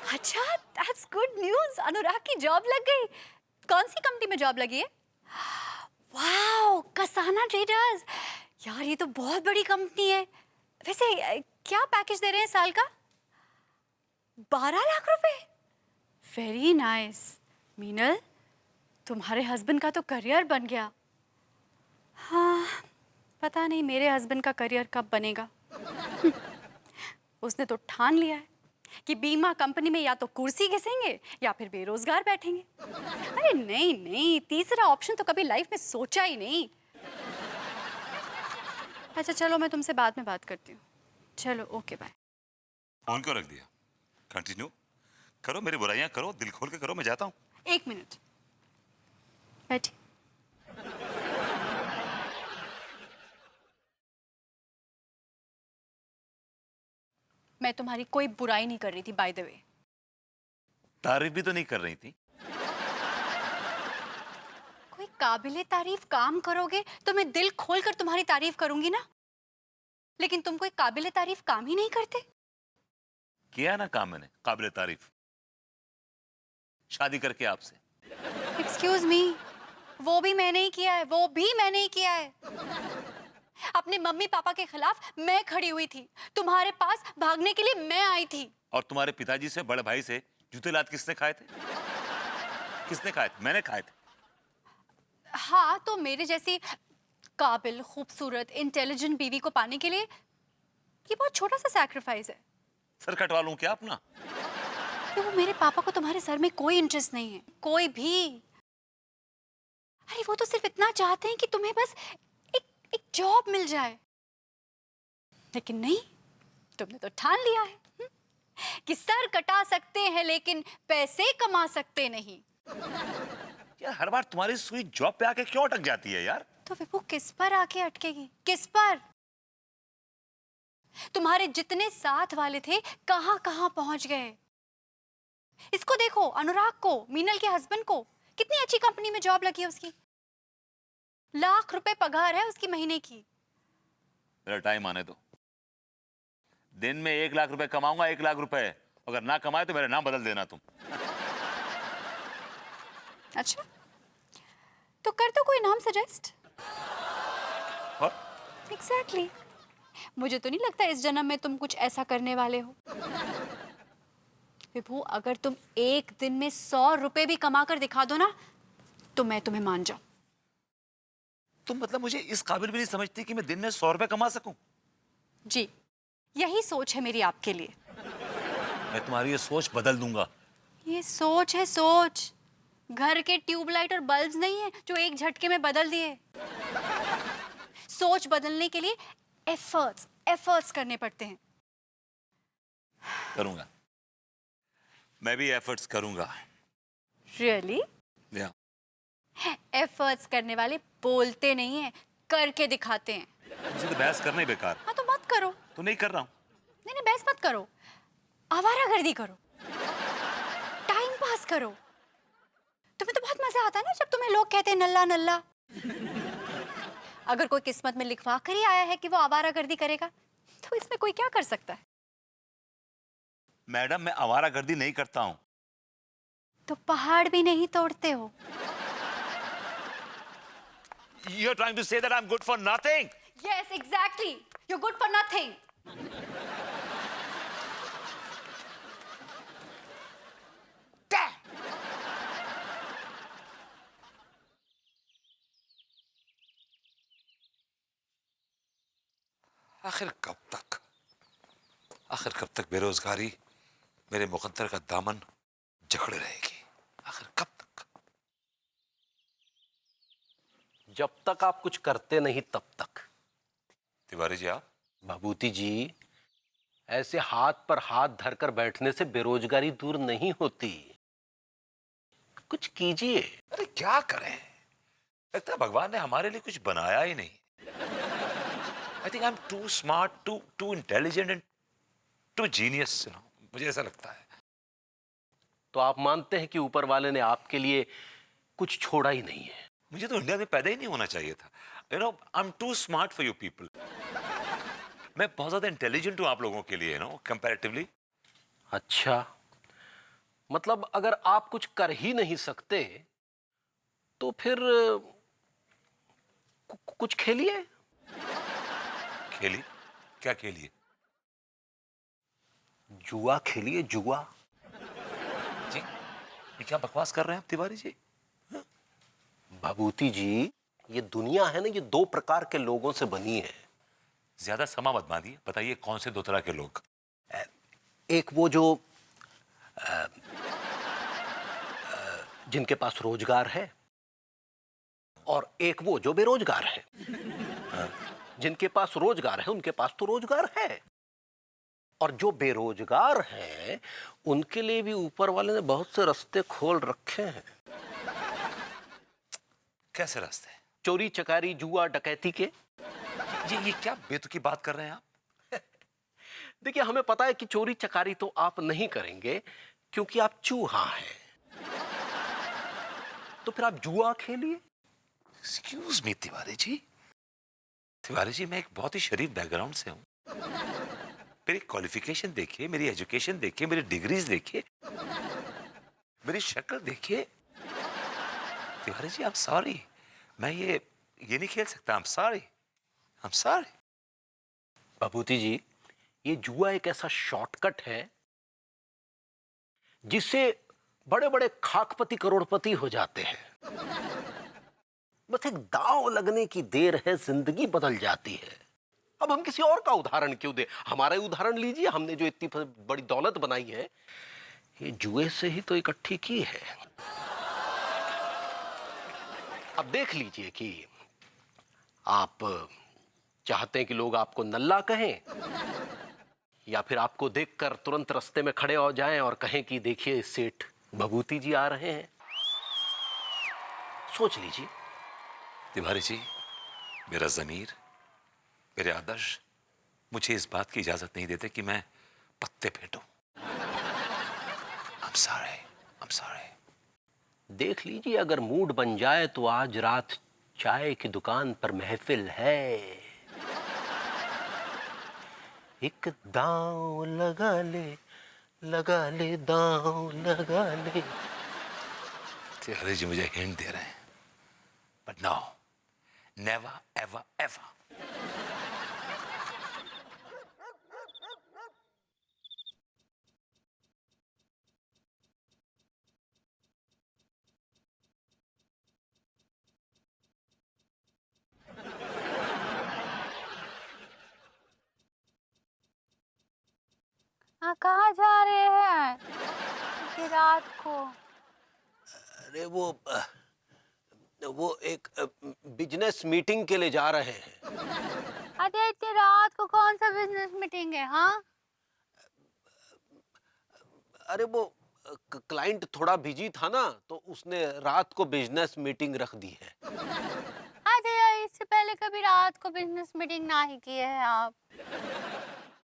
अच्छा, that's good news. अनुराग की job लग गई। कौन सी कंपनी में जॉब लगी है? Wow, Kasana traders. यार ये तो बहुत बड़ी कंपनी है। वैसे क्या पैकेज दे रहे हैं साल का? 12 लाख रुपए। Very nice. मीनल, तुम्हारे हस्बैंड का तो करियर बन गया। हाँ, पता नहीं मेरे हस्बैंड का करियर कब बनेगा। उसने तो ठान लिया है कि बीमा कंपनी में या तो कुर्सी घिसेंगे या फिर बेरोजगार बैठेंगे। अरे नहीं नहीं, तीसरा ऑप्शन तो कभी लाइफ में सोचा ही नहीं। अच्छा चलो, मैं तुमसे बाद में बात करती हूँ। चलो, ओके बाय। फोन क्यों रख दिया? कंटिन्यू करो, मेरी बुराइयां करो, दिल खोल के करो, मैं जाता हूँ। 1 मिनट बैठी। मैं तुम्हारी कोई बुराई नहीं कर रही थी, बाय द वे। तारीफ भी तो नहीं कर रही थी। कोई काबिले तारीफ काम करोगे तो मैं दिल खोल कर तुम्हारी तारीफ करूंगी ना। लेकिन तुम कोई काबिले तारीफ काम ही नहीं करते। किया ना काम मैंने, काबिले तारीफ, शादी करके आपसे। एक्सक्यूज मी, वो भी मैंने ही किया है, वो भी मैंने ही किया है। अपने मम्मी पापा के खिलाफ मैं खड़ी हुई थी, तुम्हारे पास भागने के लिए मैं आई थी। और तुम्हारे पिताजी से, बड़े भाई से जूते लात किसने खाए थे? किसने खाए थे? मैंने खाए थे। हाँ, तो मेरे जैसी काबिल, खूबसूरत, इंटेलिजेंट बीवी को पाने के लिए ये बहुत छोटा सा सैक्रिफाइस है। सर कटवा लूं क्या अपना? कि वो मेरे पापा को तुम्हारे सर में कोई इंटरेस्ट नहीं है, कोई भी। अरे वो तो सिर्फ इतना चाहते हैं कि तुम्हें बस एक एक जॉब मिल जाए। लेकिन नहीं, तुमने तो ठान लिया है कि सर कटा सकते हैं लेकिन पैसे कमा सकते नहीं। यार हर बार तुम्हारी सुई जॉब पे आके क्यों अटक जाती है यार? तो विभू किस पर आके अटकेगी? किस पर? तुम्हारे जितने साथ वाले थे कहां कहां पहुंच गए। इसको देखो, अनुराग को, मीनल के हस्बैंड को, कितनी अच्छी कंपनी में जॉब लगी है उसकी। लाख रुपए पगार है उसकी महीने की। मेरा टाइम आने दो। दिन में 1 लाख रुपए कमाऊंगा, 1 लाख रुपए। अगर ना कमाए तो मेरा नाम बदल देना तुम। अच्छा, तो कर दो कोई नाम सजेस्ट। और एग्जैक्टली। मुझे तो नहीं लगता इस जन्म में तुम कुछ ऐसा करने वाले हो। विभू, अगर तुम एक दिन में 100 रुपए भी कमा कर दिखा दो ना, तो मैं तुम्हें मान जाऊं। तुम मतलब मुझे इस काबिल भी नहीं समझती कि मैं दिन में 100 रुपए कमा सकूं? जी, यही सोच है मेरी आपके लिए। मैं तुम्हारी ये सोच बदल दूंगा। ये सोच है, सोच। घर के ट्यूबलाइट और बल्ब्स नहीं है जो एक झटके में बदल दिए। सोच बदलने के लिए एफर्ट्स एफर्ट्स करने पड़ते हैं। करूंगा, मैं भी एफर्ट्स करूंगा। रियली? या एफर्ट्स करने वाले बोलते नहीं है, करके दिखाते हैं। मुझे तो बहस करना ही बेकार। हाँ, तो मत करो। तो नहीं कर रहा हूं। नहीं नहीं, बहस मत करो, आवारागर्दी करो, टाइम पास करो। तुम्हें तो बहुत मजा आता है ना जब तुम्हें लोग कहते हैं नल्ला नल्ला। अगर कोई किस्मत में लिखवा कर ही आया है कि वो आवारागर्दी करेगा, तो इसमें कोई क्या कर सकता है? मैडम, मैं आवारागर्दी नहीं करता हूं। तो पहाड़ भी नहीं तोड़ते हो। You're trying to say that I'm good for nothing? Yes, exactly. You're good for nothing. आखिर कब तक बेरोजगारी मेरे मुकद्दर का दामन जकड़े रहेगी? आखिर कब तक? जब तक आप कुछ करते नहीं तब तक। तिवारी जी, आप? भभूति जी, ऐसे हाथ पर हाथ धरकर बैठने से बेरोजगारी दूर नहीं होती। कुछ कीजिए। अरे क्या करें, लगता है भगवान ने हमारे लिए कुछ बनाया ही नहीं। I think I am too smart, too intelligent and too genius, मुझे ऐसा लगता है। तो आप मानते हैं कि ऊपर वाले ने आपके लिए कुछ छोड़ा ही नहीं है? मुझे तो इंडिया में पैदा ही नहीं होना चाहिए था। I am too smart for you people. मैं बहुत ज्यादा इंटेलिजेंट हूं आप लोगों के लिए, कंपैरेटिवली। अच्छा, मतलब अगर आप कुछ कर ही नहीं सकते तो फिर कुछ खेलिए। खेली? क्या खेलिए? जुआ खेलिए, जुआ। जी, ये क्या बकवास कर रहे हैं आप तिवारी जी? भभूति जी, ये दुनिया है ना, ये दो प्रकार के लोगों से बनी है। ज्यादा समा मत मारिए, बताइए कौन से दो तरह के लोग? एक वो जो जिनके पास रोजगार है, और एक वो जो बेरोजगार है। जिनके पास रोजगार है उनके पास तो रोजगार है, और जो बेरोजगार है उनके लिए भी ऊपर वाले ने बहुत से रास्ते खोल रखे हैं। कैसे रास्ते? चोरी चकारी जुआ डकैती के। ये क्या बेतुकी बात कर रहे हैं आप? देखिए, हमें पता है कि चोरी चकारी तो आप नहीं करेंगे क्योंकि आप चूहा हैं। तो फिर आप जुआ खेलिए। Excuse me Tiwari ji. तिवारी जी, मैं एक बहुत ही शरीफ बैकग्राउंड से हूं। मेरी क्वालिफिकेशन देखिए, मेरी एजुकेशन देखिए, मेरी डिग्रीज देखिए, मेरी शक्ल देखिए। Tiwari ji, I am sorry, मैं ये नहीं खेल सकता। I am sorry, I am sorry. Bhabhuti ji, ये जुआ एक ऐसा शॉर्टकट है जिससे बड़े बड़े खाकपति करोड़पति हो जाते हैं। बस एक दांव लगने की देर है, जिंदगी बदल जाती है। अब हम किसी और का उदाहरण क्यों दें? हमारा ही उदाहरण लीजिए। हमने जो इतनी बड़ी दौलत बनाई है, ये जुए से ही तो इकट्ठी की है। अब देख लीजिए कि आप चाहते हैं कि लोग आपको नल्ला कहें, या फिर आपको देखकर तुरंत रास्ते में खड़े हो जाएं और कहें कि देखिए सेठ भभूति जी आ रहे हैं। सोच लीजिए। तिवारी जी, मेरा ज़मीर, मेरे आदर्श मुझे इस बात की इजाजत नहीं देते कि मैं पत्ते फेंटूं। I'm sorry, I'm sorry। देख लीजिए, अगर मूड बन जाए तो आज रात चाय की दुकान पर महफिल है। एक दांव लगा ले दांव लगा ले। तिवारी जी मुझे हिंट दे रहे हैं, but no, never ever ever. हाँ, कहाँ जा रहे हैं इतनी रात को? अरे वो एक बिजनेस मीटिंग के लिए जा रहे हैं। अरे इतनी रात को कौन सा बिजनेस मीटिंग है? हाँ, अरे वो क्लाइंट थोड़ा बिजी था ना, तो उसने रात को बिजनेस मीटिंग रख दी है। अरे इससे पहले कभी रात को बिजनेस मीटिंग ना ही किए हैं आप।